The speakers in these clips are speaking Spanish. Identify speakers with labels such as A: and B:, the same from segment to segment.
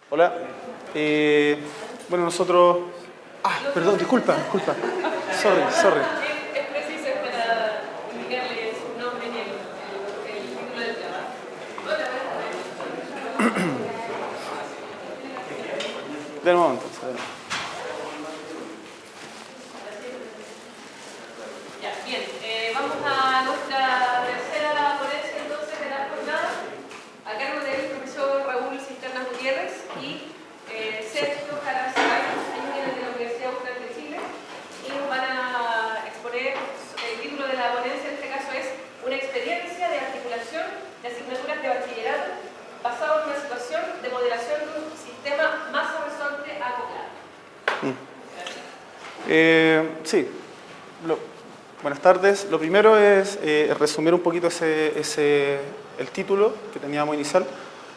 A: Hola. Bueno, nosotros... perdón, disculpa. Sorry.
B: Es preciso para indicarle su nombre y el título del trabajo.
A: De nuevo, entonces.
B: Ya, bien. Vamos a nuestra tercera ponencia entonces de la jornada, a cargo del profesor Raúl Cisterna Gutiérrez y Sergio Jara Ceballos, ellos vienen de la Universidad Austral de Chile y nos van a exponer el título de la ponencia, en este caso es una experiencia de articulación de asignaturas de bachillerato basado en una situación de modelación de un sistema masa-resorte acoplado.
A: Sí. Buenas tardes. Lo primero es resumir un poquito el título que teníamos inicial.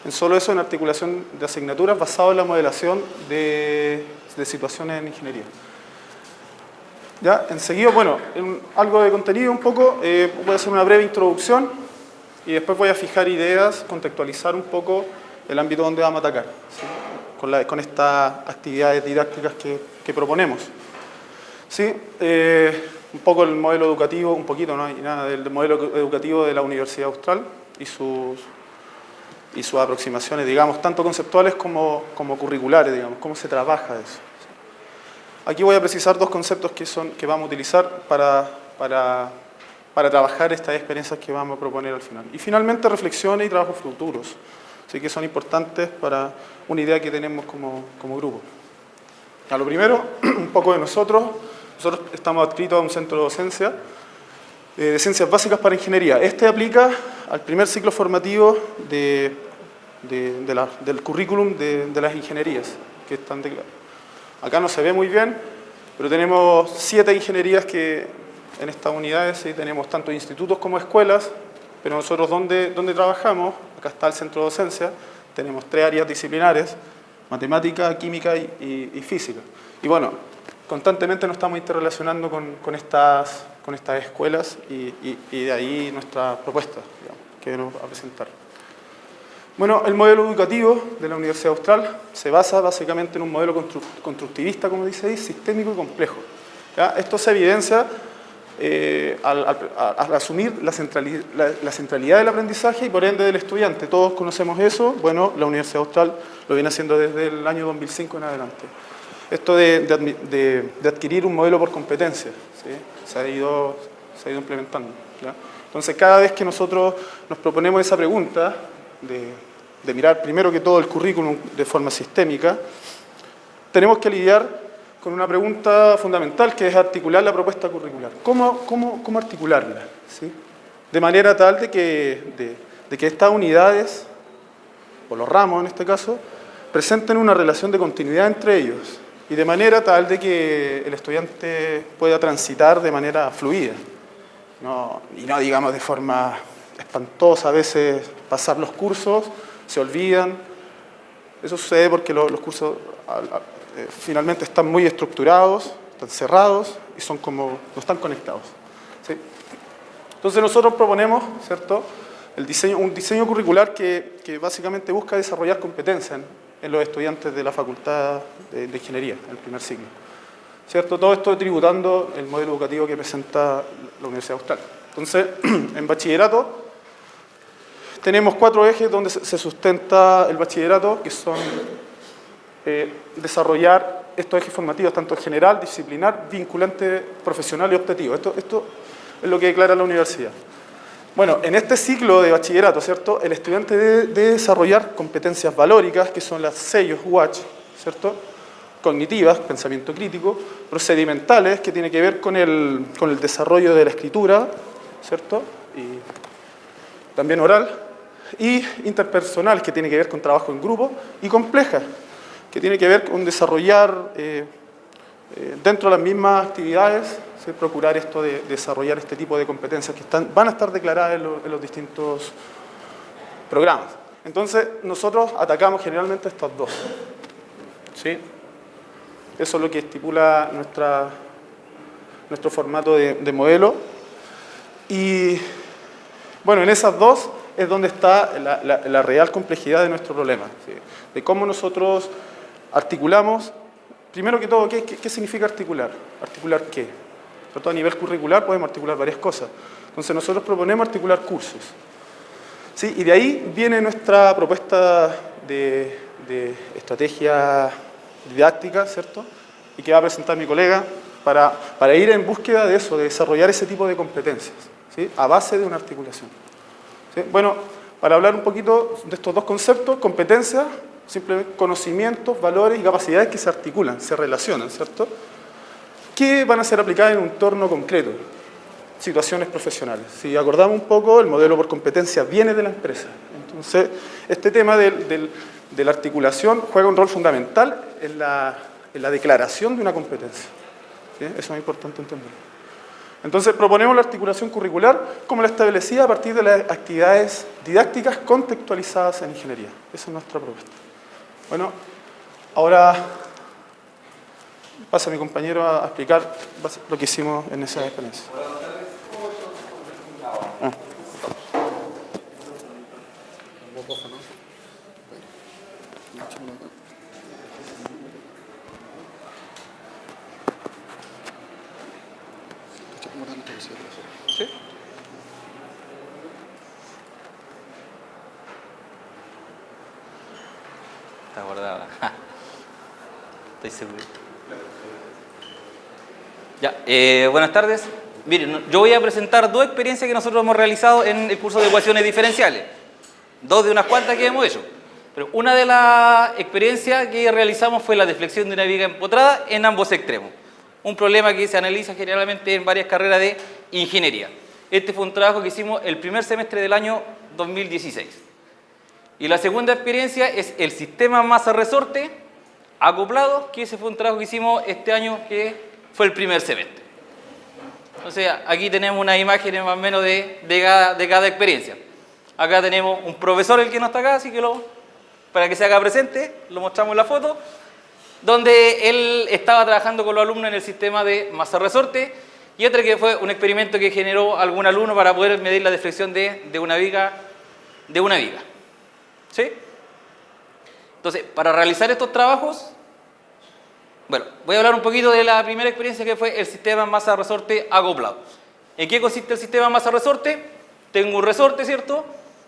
A: En solo eso, en articulación de asignaturas basado en la modelación de situaciones en ingeniería. Ya, enseguida, bueno, algo de contenido un poco, voy a hacer una breve introducción y después voy a fijar ideas, contextualizar un poco el ámbito donde vamos a atacar, ¿sí? con estas actividades didácticas que proponemos. ¿Sí? Un poco el modelo educativo, un poquito, no hay nada, del modelo educativo de la Universidad Austral y sus aproximaciones, digamos, tanto conceptuales como curriculares, digamos, cómo se trabaja eso. Aquí voy a precisar dos conceptos que vamos a utilizar para trabajar estas experiencias que vamos a proponer al final. Y finalmente reflexiones y trabajos futuros, así que son importantes para una idea que tenemos como grupo. A lo primero, un poco de nosotros. Nosotros estamos adscritos a un centro de docencia de ciencias básicas para ingeniería. Este aplica al primer ciclo formativo del currículum de las ingenierías que están declaradas. Acá no se ve muy bien, pero tenemos 7 ingenierías que en estas unidades sí, tenemos tanto institutos como escuelas, pero nosotros ¿dónde trabajamos? Acá está el centro de docencia, tenemos 3 áreas disciplinares, matemática, química y física. Y bueno, constantemente nos estamos interrelacionando con estas escuelas y de ahí nuestra propuesta, digamos, que vamos a presentar. Bueno, el modelo educativo de la Universidad Austral se basa básicamente en un modelo constructivista, como dice ahí, sistémico y complejo. ¿Ya? Esto se evidencia al asumir la centralidad del aprendizaje y por ende del estudiante. Todos conocemos eso. Bueno, la Universidad Austral lo viene haciendo desde el año 2005 en adelante. Esto de adquirir un modelo por competencia, ¿sí? se ha ido implementando. ¿Ya? Entonces, cada vez que nosotros nos proponemos esa pregunta de mirar primero que todo el currículum de forma sistémica, tenemos que lidiar con una pregunta fundamental que es articular la propuesta curricular. ¿Cómo articularla? ¿Sí? De manera tal de que estas unidades, o los ramos en este caso, presenten una relación de continuidad entre ellos y de manera tal de que el estudiante pueda transitar de manera fluida. Y no digamos de forma espantosa, a veces pasar los cursos, se olvidan. Eso sucede porque los cursos finalmente están muy estructurados, están cerrados y no están conectados. ¿Sí? Entonces nosotros proponemos, ¿cierto?, un diseño curricular que básicamente busca desarrollar competencias en los estudiantes de la Facultad de Ingeniería, en el primer ciclo. ¿Cierto? Todo esto tributando el modelo educativo que presenta la Universidad Austral. Entonces, en bachillerato, tenemos 4 ejes donde se sustenta el bachillerato, que son desarrollar estos ejes formativos, tanto general, disciplinar, vinculante, profesional y optativo. Esto es lo que declara la universidad. Bueno, en este ciclo de bachillerato, ¿cierto?, el estudiante debe desarrollar competencias valóricas, que son las sellos WATCH, ¿cierto?, cognitivas, pensamiento crítico, procedimentales, que tiene que ver con el desarrollo de la escritura, ¿cierto?, y también oral, y interpersonal, que tiene que ver con trabajo en grupo, y complejas, que tiene que ver con desarrollar dentro de las mismas actividades, ¿sí?, procurar esto de desarrollar este tipo de competencias que van a estar declaradas en los distintos programas. Entonces, nosotros atacamos generalmente estas dos. ¿Sí? Eso es lo que estipula nuestro formato de modelo. Y, bueno, en esas dos es donde está la real complejidad de nuestro problema, ¿sí? De cómo nosotros articulamos. Primero que todo, ¿qué significa articular? ¿Articular qué? Sobre todo a nivel curricular podemos articular varias cosas. Entonces nosotros proponemos articular cursos, ¿sí? Y de ahí viene nuestra propuesta de estrategia didáctica, ¿cierto? Y que va a presentar mi colega para ir en búsqueda de eso, de desarrollar ese tipo de competencias, ¿sí? A base de una articulación, ¿sí? Bueno, para hablar un poquito de estos dos conceptos, competencias, simplemente conocimientos, valores y capacidades que se articulan, se relacionan, ¿cierto? Que van a ser aplicadas en un entorno concreto, situaciones profesionales. Si acordamos un poco, el modelo por competencia viene de la empresa. Entonces, este tema de la articulación juega un rol fundamental en la declaración de una competencia, ¿sí? Eso es importante entenderlo. Entonces, proponemos la articulación curricular como la establecida a partir de las actividades didácticas contextualizadas en ingeniería. Esa es nuestra propuesta. Bueno, ahora pasa a mi compañero a explicar lo que hicimos en esa experiencia. ¿Sí?
C: Está guardada. Estoy seguro. Ya, buenas tardes. Miren, yo voy a presentar dos experiencias que nosotros hemos realizado en el curso de ecuaciones diferenciales. Dos de unas cuantas que hemos hecho. Pero una de las experiencias que realizamos fue la deflexión de una viga empotrada en ambos extremos. Un problema que se analiza generalmente en varias carreras de ingeniería. Este fue un trabajo que hicimos el primer semestre del año 2016. Y la segunda experiencia es el sistema masa-resorte acoplado, que ese fue un trabajo que hicimos este año, que fue el primer semestre. Entonces, aquí tenemos unas imágenes más o menos de cada experiencia. Acá tenemos un profesor, el que no está acá, así que para que se haga presente, lo mostramos en la foto, donde él estaba trabajando con los alumnos en el sistema de masa-resorte, y otra que fue un experimento que generó algún alumno para poder medir la deflexión de una viga. ¿Sí? Entonces, para realizar estos trabajos, bueno, voy a hablar un poquito de la primera experiencia, que fue el sistema masa-resorte acoplado. ¿En qué consiste el sistema masa-resorte? Tengo un resorte, ¿cierto?,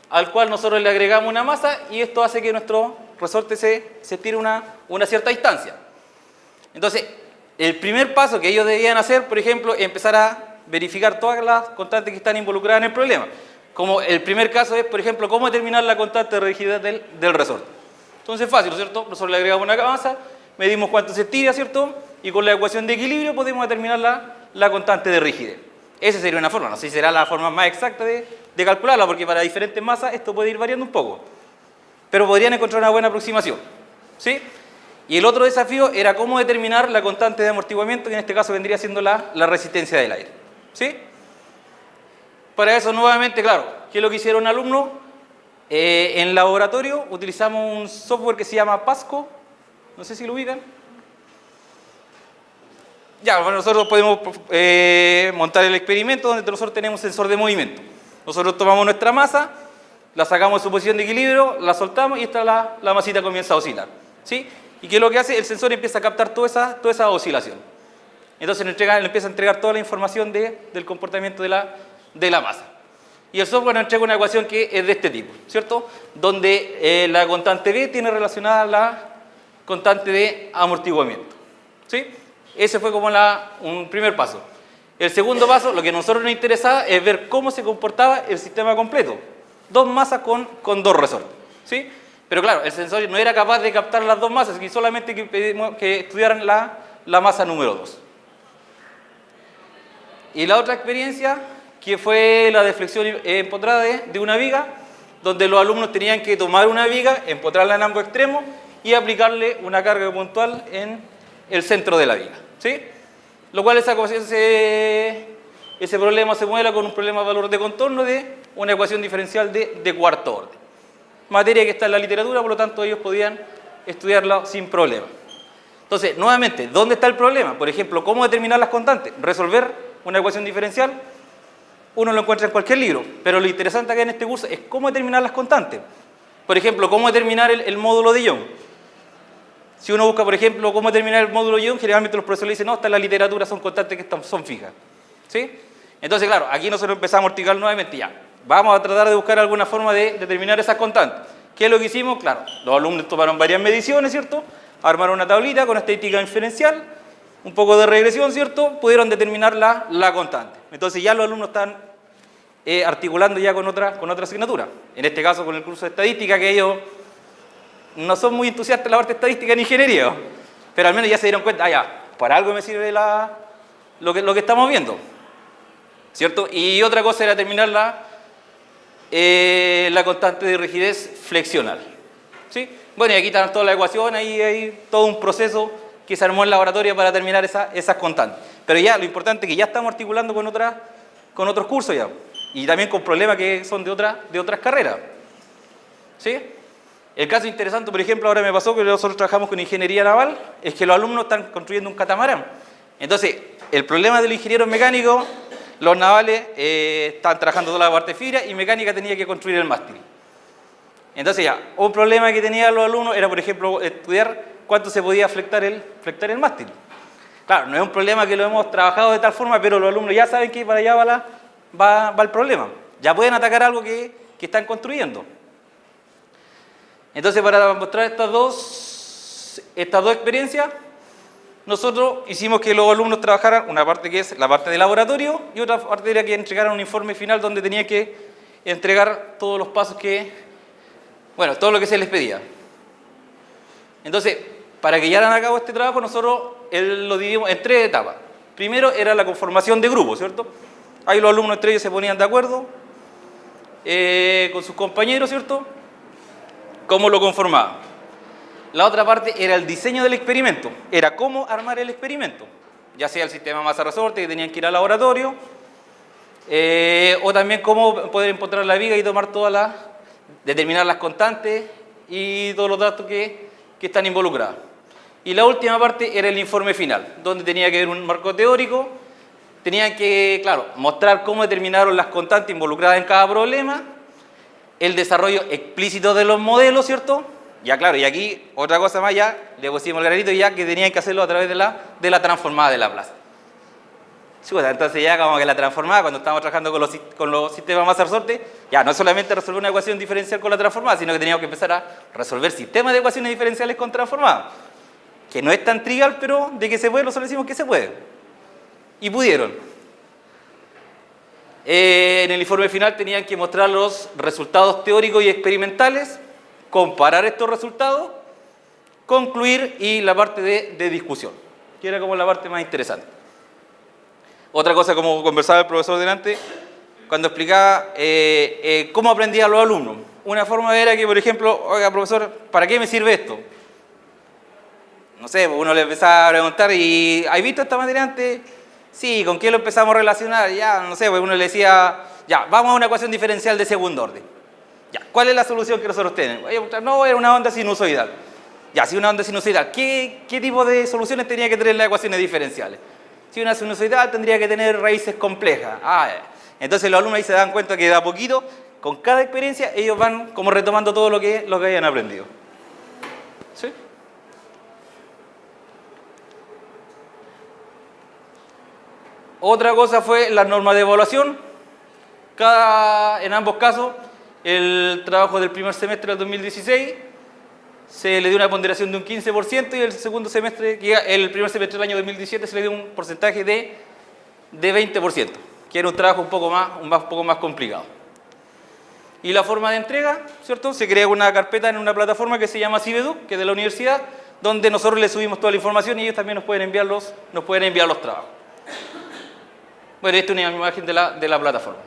C: al cual nosotros le agregamos una masa, y esto hace que nuestro resorte se tire una cierta distancia. Entonces, el primer paso que ellos debían hacer, por ejemplo, es empezar a verificar todas las constantes que están involucradas en el problema. Como el primer caso es, por ejemplo, cómo determinar la constante de rigidez del resorte. Entonces es fácil, ¿cierto? Nosotros le agregamos una masa, medimos cuánto se estira, ¿cierto? Y con la ecuación de equilibrio podemos determinar la constante de rigidez. Esa sería una forma, no sé si será la forma más exacta de calcularla, porque para diferentes masas esto puede ir variando un poco. Pero podrían encontrar una buena aproximación, ¿sí? Y el otro desafío era cómo determinar la constante de amortiguamiento, que en este caso vendría siendo la resistencia del aire, ¿sí? Para eso, nuevamente, claro, ¿qué es lo que hicieron alumnos? En laboratorio utilizamos un software que se llama Pasco, no sé si lo ubican. Ya, bueno, nosotros podemos montar el experimento donde nosotros tenemos un sensor de movimiento. Nosotros tomamos nuestra masa, la sacamos de su posición de equilibrio, la soltamos y la masita comienza a oscilar, ¿sí? ¿Y qué es lo que hace? El sensor empieza a captar toda esa oscilación. Entonces le empieza a entregar toda la información del comportamiento de la masa. Y el software nos entrega una ecuación que es de este tipo, ¿cierto? Donde la constante B tiene relacionada la constante de amortiguamiento, ¿sí? Ese fue como un primer paso. El segundo paso, lo que a nosotros nos interesaba es ver cómo se comportaba el sistema completo. Dos masas con dos resortes, ¿sí? Pero claro, el sensor no era capaz de captar las dos masas, y solamente que estudiaran la masa número 2. Y la otra experiencia, que fue la deflexión empotrada de una viga, donde los alumnos tenían que tomar una viga, empotrarla en ambos extremos y aplicarle una carga puntual en el centro de la viga, ¿sí? Lo cual ese problema se mueve con un problema de valor de contorno de una ecuación diferencial de cuarto orden. Materia que está en la literatura, por lo tanto ellos podían estudiarla sin problema. Entonces, nuevamente, ¿dónde está el problema? Por ejemplo, ¿cómo determinar las constantes? ¿Resolver una ecuación diferencial? uno lo encuentra en cualquier libro, pero lo interesante acá en este curso es cómo determinar las constantes. Por ejemplo, cómo determinar el módulo de Young. Si uno busca, por ejemplo, cómo determinar el módulo de Young, generalmente los profesores dicen, no, está en la literatura, son constantes que son fijas. ¿Sí? Entonces, claro, aquí nosotros empezamos a articular nuevamente ya. Vamos a tratar de buscar alguna forma de determinar esas constantes. ¿Qué es lo que hicimos? Claro, los alumnos tomaron varias mediciones, ¿cierto? Armaron una tablita con estadística inferencial, un poco de regresión, ¿cierto? Pudieron determinar la constante. Entonces ya los alumnos están articulando ya con otra asignatura. En este caso con el curso de estadística, que ellos no son muy entusiastas en la parte estadística en ingeniería, pero al menos ya se dieron cuenta, ya, para algo me sirve lo que estamos viendo, ¿cierto? Y otra cosa era determinar la constante de rigidez flexional, ¿sí? Bueno, y aquí están todas las ecuaciones, ahí hay todo un proceso que se armó en el laboratorio para determinar esas constantes. Pero ya, lo importante es que ya estamos articulando con otros cursos ya, y también con problemas que son de otras carreras, ¿sí? El caso interesante, por ejemplo, ahora me pasó que nosotros trabajamos con ingeniería naval, es que los alumnos están construyendo un catamarán. Entonces, el problema de los ingenieros mecánicos, los navales estaban trabajando toda la parte de fibra y mecánica tenía que construir el mástil. Entonces ya, un problema que tenían los alumnos era, por ejemplo, estudiar cuánto se podía flectar el mástil. Claro, no es un problema que lo hemos trabajado de tal forma, pero los alumnos ya saben que para allá va el problema. Ya pueden atacar algo que están construyendo. Entonces, para mostrar estas dos experiencias, nosotros hicimos que los alumnos trabajaran una parte que es la parte de laboratorio y otra parte era que entregaran un informe final donde tenían que entregar todos los pasos todo lo que se les pedía. Entonces, para que llevaran a cabo este trabajo, nosotros lo dividimos en 3 etapas. Primero era la conformación de grupos, ¿cierto? Ahí los alumnos entre ellos se ponían de acuerdo con sus compañeros, ¿cierto? ¿Cómo lo conformaban? La otra parte era el diseño del experimento, era cómo armar el experimento, ya sea el sistema masa-resorte, que tenían que ir al laboratorio, o también cómo poder encontrar la viga y tomar determinar las constantes y todos los datos que están involucrados. Y la última parte era el informe final, donde tenía que haber un marco teórico, tenían que, claro, mostrar cómo determinaron las constantes involucradas en cada problema, el desarrollo explícito de los modelos, ¿cierto? Ya claro, y aquí otra cosa más ya, le pusimos el granito ya que tenían que hacerlo a través de la transformada de Laplace. Entonces ya como que la transformada, cuando estamos trabajando con los sistemas masa-resorte, ya no solamente resolver una ecuación diferencial con la transformada, sino que teníamos que empezar a resolver sistemas de ecuaciones diferenciales con transformada. Que no es tan trivial, pero de que se puede, nosotros decimos que se puede. Y pudieron. En el informe final tenían que mostrar los resultados teóricos y experimentales, comparar estos resultados, concluir y la parte de discusión, que era como la parte más interesante. Otra cosa, como conversaba el profesor delante, cuando explicaba cómo aprendían los alumnos. Una forma era que, por ejemplo, oiga, profesor, ¿para qué me sirve esto? No sé, uno le empezaba a preguntar, ¿y has visto esta materia antes? Sí, ¿con qué lo empezamos a relacionar? Ya, no sé, pues uno le decía, ya, vamos a una ecuación diferencial de segundo orden. Ya, ¿cuál es la solución que nosotros tenemos? Oye, no, era una onda sinusoidal. Ya, si una onda sinusoidal, ¿qué tipo de soluciones tenía que tener las ecuaciones diferenciales? Si una sinusoidal tendría que tener raíces complejas. Entonces los alumnos ahí se dan cuenta que de a poquito, con cada experiencia, ellos van como retomando todo lo que hayan aprendido. ¿Sí? Otra cosa fue la norma de evaluación. En ambos casos, el trabajo del primer semestre del 2016 se le dio una ponderación de un 15% y el segundo semestre, el primer semestre del año 2017 se le dio un porcentaje de 20%, que era un trabajo un poco más complicado. Y la forma de entrega, ¿cierto? Se crea una carpeta en una plataforma que se llama Cibeduc, que es de la universidad, donde nosotros le subimos toda la información y ellos también nos pueden enviar los trabajos. Bueno, esta es una imagen de la plataforma.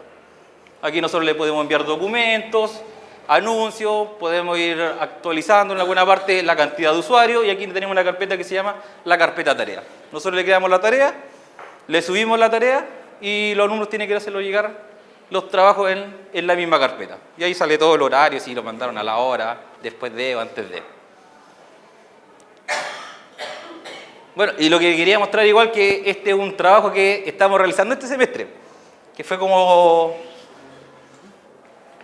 C: Aquí nosotros le podemos enviar documentos, anuncios, podemos ir actualizando en alguna parte la cantidad de usuarios y aquí tenemos una carpeta que se llama la carpeta tarea. Nosotros le creamos la tarea, le subimos la tarea y los alumnos tienen que hacerlo llegar los trabajos en la misma carpeta. Y ahí sale todo el horario, si lo mandaron a la hora, después de o antes de. Bueno, y lo que quería mostrar igual que este es un trabajo que estamos realizando este semestre. que fue como...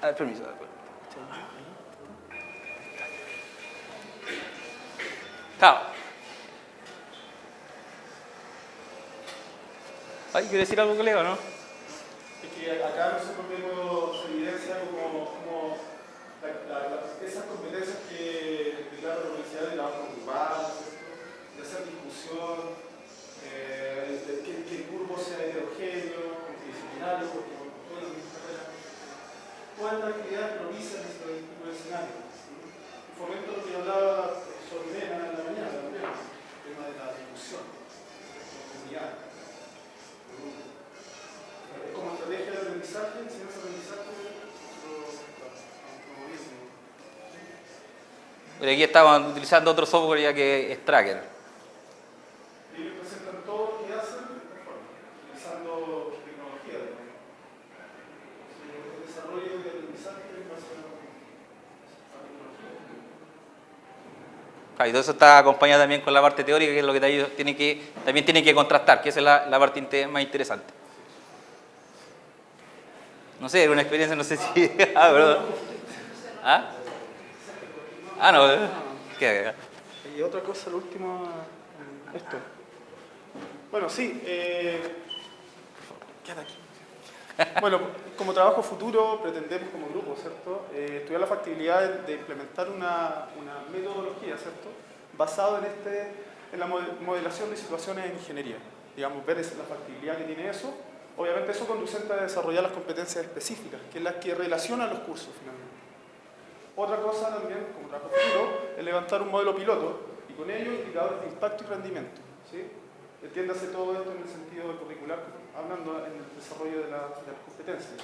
C: A ver, permiso. Claro. Ay, ¿quiere decir algo, colega, no?
A: Es que acá nosotros vemos evidencia como esas competencias que declara la Universidad de trabajo grupal, de hacer discusión, que el grupo sea heterogéneo, multidisciplinario, porque con todas las carreras, todas las actividades propician ese tipo de escenario. Y fomento lo que hablaba sobre Mena en la mañana también, el tema de la discusión, la comunidad. Como estrategia de aprendizaje, sin ese aprendizaje,
C: Pero aquí estaban utilizando otro software ya que es Tracker.
A: Y ellos presentan todo lo que hacen de esta forma, utilizando tecnología. El desarrollo de aprendizaje en base a la tecnología.
C: Y todo eso está acompañado también con la parte teórica, que es lo que ellos también tienen que contrastar, que esa es la parte más interesante. No sé, era una experiencia, no sé si... ¿verdad? ¿Ah? No, ¿qué?
A: Y otra cosa, lo último, esto. Bueno, sí, quédate aquí. Bueno, como trabajo futuro pretendemos como grupo, ¿cierto? Estudiar la factibilidad de implementar una metodología, ¿cierto? Basado en la modelación de situaciones en ingeniería. Digamos, ver la factibilidad que tiene eso. Obviamente eso conducente a desarrollar las competencias específicas, que es las que relacionan los cursos finalmente. Otra cosa también, como trabajo futuro, es levantar un modelo piloto y con ello indicadores de impacto y rendimiento. ¿Sí? Entiéndase todo esto en el sentido curricular, hablando en el desarrollo de las competencias.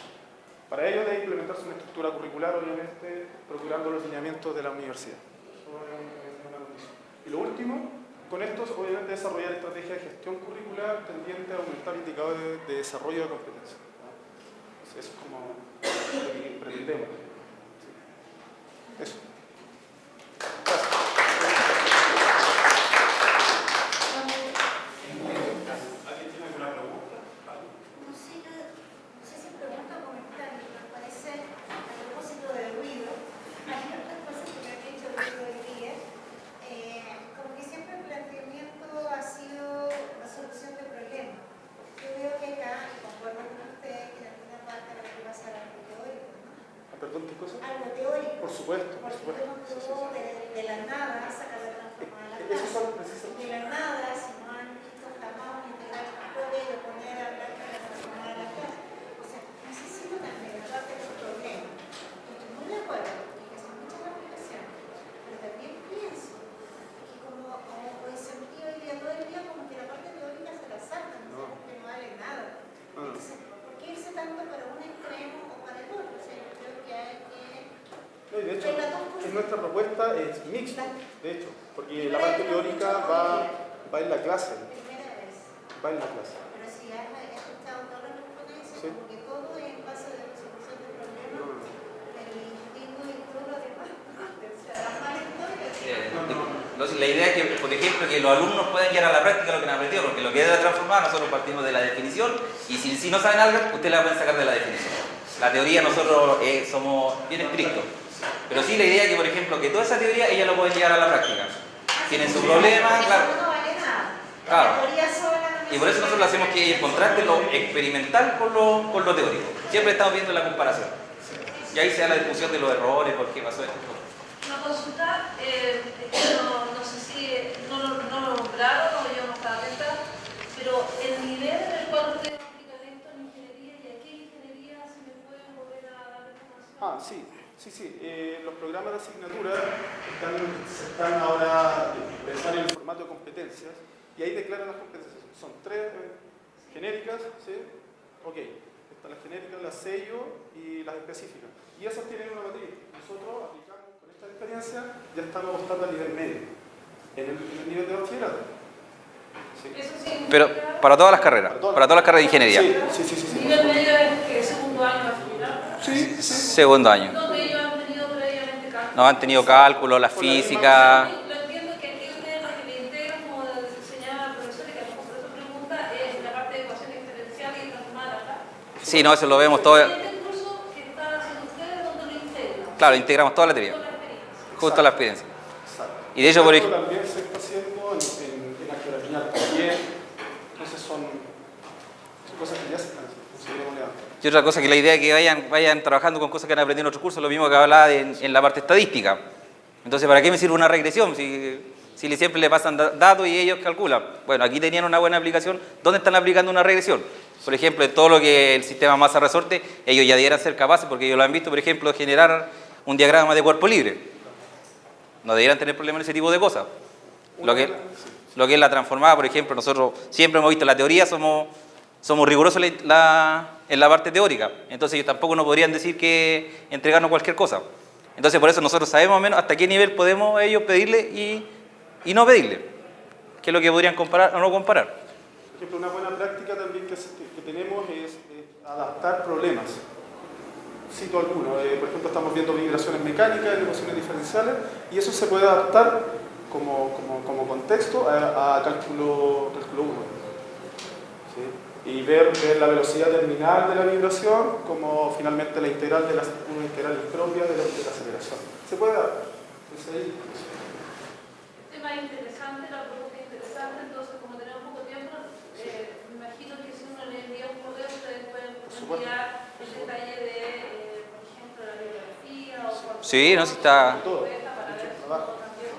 A: Para ello debe implementarse una estructura curricular, obviamente, procurando los lineamientos de la universidad. Eso es una condición. Y lo último, con esto, obviamente, desarrollar estrategias de gestión curricular tendiente a aumentar indicadores de desarrollo de competencias. Entonces, eso es como lo que pretendemos. Eso. Gracias. ¿Alguien tiene alguna pregunta?
D: No sé si pregunta o comentario, me parece a propósito del ruido. Hay otras cosas que me han dicho el ruido hoy día. Como que siempre el planteamiento ha sido resolución de problemas. Yo veo que acá, y concuerdo con usted, que en alguna parte lo que pasa a algo teórico, ¿no?
A: ¿Perdón, qué cosa?
D: Algo teórico.
A: Por supuesto, por
D: Porque
A: supuesto.
D: no pudo de la nada sacar la transformada de la
A: Eso
D: clase.
A: son precisamente.
D: De la nada, si no han visto jamás un integral propio de poner a hablar de la transformada de la clase. O sea, necesito también, aparte de los problemas, que estoy muy de acuerdo, porque son muchas aplicaciones, pero también pienso que como el sentido hoy día, todo el día, como que la parte teórica se la saltan, no. Que no vale nada. Entonces, ¿por qué irse tanto para un extremo o para el otro? O sea, yo creo que hay que...
A: No, y de hecho, en nuestra propuesta es mixta, de hecho, porque la parte teórica va en la clase.
D: Primera vez.
A: Va en la clase.
D: Pero si has escuchado todas las ponencias,
A: Sí.
D: como que todo es en base de resolución de problemas, pero el individuo y todo lo demás, o sea, las malas historias.
C: La idea es que, por ejemplo, que los alumnos puedan llegar a la práctica lo que han aprendido, porque lo que es de la transformada nosotros partimos de la definición y si no saben algo, ustedes la pueden sacar de la definición. La teoría nosotros somos bien estrictos, pero sí la idea es que, por ejemplo, que toda esa teoría ella lo pueden llevar a la práctica. Tienen su problema, claro.
D: No vale nada.
C: Claro.
D: La teoría sola no
C: Y por eso nosotros hacemos que contraste lo experimental con lo teórico. Siempre estamos viendo la comparación. Y ahí se da la discusión de los errores, por qué pasó esto.
B: Una consulta, no sé si no lo nombraron o yo no estaba atenta, pero el nivel en el cual ustedes aplican esto en ingeniería y a qué ingeniería se me puede volver a dar información.
A: Sí. Los programas de asignatura están ahora en el formato de competencias y ahí declaran las competencias. Son 3 genéricas, ¿sí? Ok. Están las genéricas, las sello y las específicas. Y esas tienen una matriz. Nosotros aplicamos con esta experiencia, ya estamos estando a nivel medio, en el nivel de bachillerato. Sí.
B: Eso sí.
C: Pero para todas las carreras, para todas las carreras de ingeniería.
A: Sí.
B: ¿Nivel medio es que segundo año al final?
A: Sí.
C: Segundo año.
B: ¿Dónde ellos han tenido previamente cálculo?
C: No han tenido cálculo, la física.
B: Lo entiendo que aquí ustedes lo que le integran, como señala la profesora, que a lo mejor por eso pregunta, es la parte de ecuación diferencial y transformada, ¿verdad?
C: Sí, no, eso lo vemos todo.
B: Este curso que están haciendo ustedes, ¿dónde lo integran?
C: Claro, integramos toda la teoría,
B: Con la experiencia.
C: justo a la experiencia.
A: Exacto.
C: Y de hecho, por
A: Esto
C: ejemplo,
A: también se está haciendo en arqueología también. Entonces son cosas que ya se están haciendo.
C: y otra cosa que la idea es que vayan trabajando con cosas que han aprendido en otros cursos, lo mismo que hablaba en la parte estadística. Entonces, ¿para qué me sirve una regresión? Si siempre le pasan datos y ellos calculan. Bueno, aquí tenían una buena aplicación. ¿Dónde están aplicando una regresión? Por ejemplo, en todo lo que el sistema masa-resorte, ellos ya debieran ser capaces, porque ellos lo han visto, por ejemplo, de generar un diagrama de cuerpo libre. No debieran tener problemas en ese tipo de cosas. Lo que es la transformada, por ejemplo, nosotros siempre hemos visto la teoría, somos rigurosos en la parte teórica. Entonces ellos tampoco nos podrían decir que entregarnos cualquier cosa. Entonces por eso nosotros sabemos más o menos hasta qué nivel podemos ellos pedirle y no pedirle. ¿Qué es lo que podrían comparar o no comparar?
A: Por ejemplo, una buena práctica también que tenemos es adaptar problemas. Cito algunos. Por ejemplo, estamos viendo migraciones mecánicas en ecuaciones diferenciales y eso se puede adaptar como contexto a cálculo 1. ¿Sí? Y ver la velocidad terminal de la vibración como finalmente la integral de una integral impropia de la aceleración. Se puede adaptar. Entonces, ahí,
B: El tema es interesante, la pregunta es interesante, entonces como tenemos poco tiempo, me imagino que si uno le envía un correo, ustedes pueden enviar el detalle de, por ejemplo, la bibliografía o cualquier
C: Sí, no, sí está.
A: todo.
B: para ver si uno también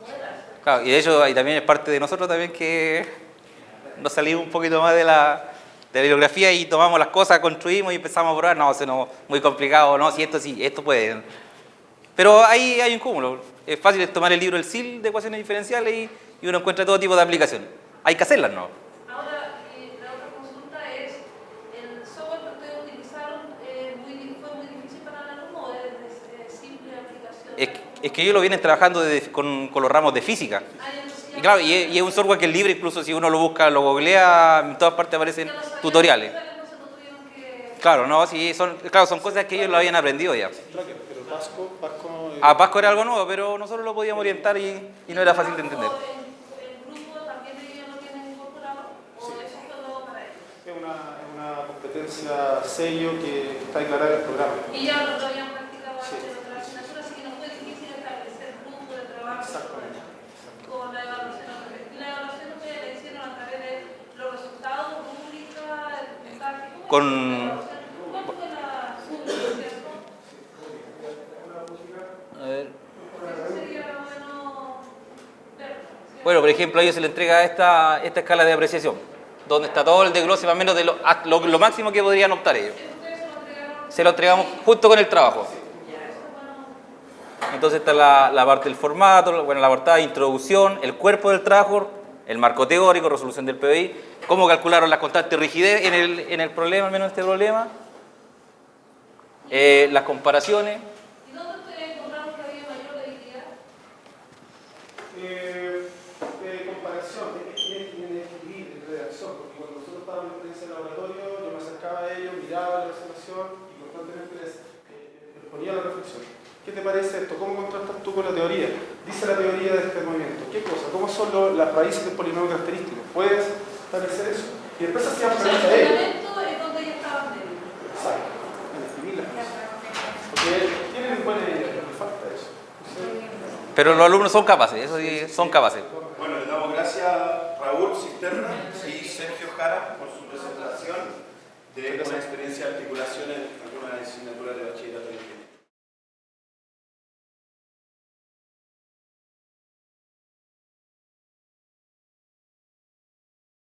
B: puede hacer.
C: Claro, y de hecho ahí también es parte de nosotros también que nos salimos un poquito más de la bibliografía y tomamos las cosas, construimos y empezamos a probar. No, eso no, muy complicado, no, si esto puede. Pero ahí hay un cúmulo. Es fácil tomar el libro El SIL de ecuaciones diferenciales y uno encuentra todo tipo de aplicaciones. Hay que hacerlas, ¿no?
B: Ahora, la otra consulta es, ¿el software que ustedes utilizaron fue muy difícil para el alumno o es de simple aplicación?
C: Es que ellos lo vienen trabajando con los ramos de física. Y claro, y es un software que es libre, incluso si uno lo busca, lo googlea, en todas partes aparecen tutoriales. Claro, no, sí, son cosas que ellos lo habían aprendido ya.
A: Pero Pasco
C: Pasco era algo nuevo, pero nosotros lo podíamos orientar y no era fácil de entender.
B: ¿El grupo también ellos lo tienen incorporado o eso fue nuevo para ellos?
A: es una competencia sello que está declarada en el programa.
B: Y ya lo habían practicado
A: Sí.
B: antes en otra asignatura, así que no fue difícil establecer grupos de trabajo
A: Exactamente.
B: con la evaluación. Y la evaluación ustedes la hicieron a través de los resultados, pública, el puntaje.
C: Con
B: ¿Cuál fue la publicación?
C: A ver.
B: Sería bueno ver.
C: Bueno, por ejemplo, a ellos se les entrega esta escala de apreciación, donde está todo el desglose más o menos de lo máximo que podrían optar ellos.
B: Ustedes se lo entregaron.
C: Se lo entregamos junto con el trabajo. Entonces está la parte del formato, bueno, la portada de introducción, el cuerpo del trabajo, el marco teórico, resolución del PBI, cómo calcularon las constantes de rigidez en el problema, al menos en este problema, las comparaciones.
B: ¿Y dónde ustedes encontraron que había mayor debilidad?
A: Comparación, en redacción, porque cuando nosotros estábamos en experiencia de laboratorio, yo me acercaba a ellos, miraba la observación y constantemente les ponía la reflexión. ¿Qué te parece esto? ¿Cómo contrastas tú con la teoría? Dice la teoría de este movimiento. ¿Qué cosa? ¿Cómo son las raíces del polinomio característico? ¿Puedes establecer eso? Y después hacían
B: O sea, el
A: preguntas a ellos.
B: fundamento es donde ellos estaban débiles.
A: Exacto. En escribir las cosas. Porque tienen buena idea, pero les falta eso.
C: Pero los alumnos son capaces, eso sí, son capaces.
E: Bueno, le damos gracias a Raúl Cisterna y Sergio Jara por su presentación de una experiencia de articulación en alguna asignatura de